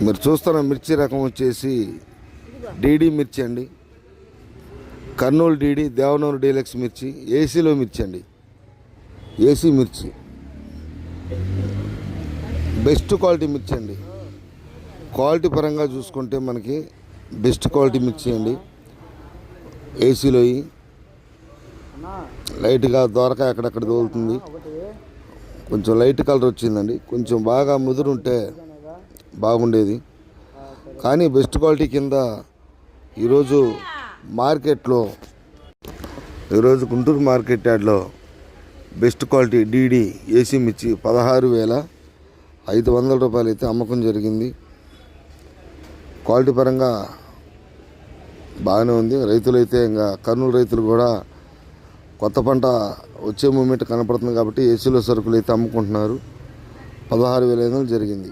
మీరు చూస్తున్న మిర్చి రకం వచ్చేసి డీడీ మిర్చి అండి. కర్నూలు డీడీ, దేవనూరు డీలక్స్ మిర్చి, ఏసీలో మిర్చి అండి. ఏసీ మిర్చి బెస్ట్ క్వాలిటీ మిర్చి అండి. క్వాలిటీ పరంగా చూసుకుంటే మనకి బెస్ట్ క్వాలిటీ మిర్చి అండి. ఏసీలో లైట్గా దొరకాయ అక్కడక్కడ తోలుతుంది. కొంచెం లైట్ కలర్ వచ్చిందండి. కొంచెం బాగా ముదురుంటే బాగుండేది. కానీ బెస్ట్ క్వాలిటీ కింద ఈరోజు మార్కెట్లో, ఈరోజు గుంటూరు మార్కెట్ యార్డ్లో బెస్ట్ క్వాలిటీ డీడీ ఏసీ మిర్చి 16,500 రూపాయలు అయితే అమ్మకం జరిగింది. క్వాలిటీ పరంగా బాగానే ఉంది. రైతులైతే ఇంకా కర్నూలు రైతులు కూడా కొత్త పంట వచ్చే మూమెంట్ కనపడుతుంది కాబట్టి ఏసీలో సరుకులు అయితే అమ్ముకుంటున్నారు. 16,500 జరిగింది.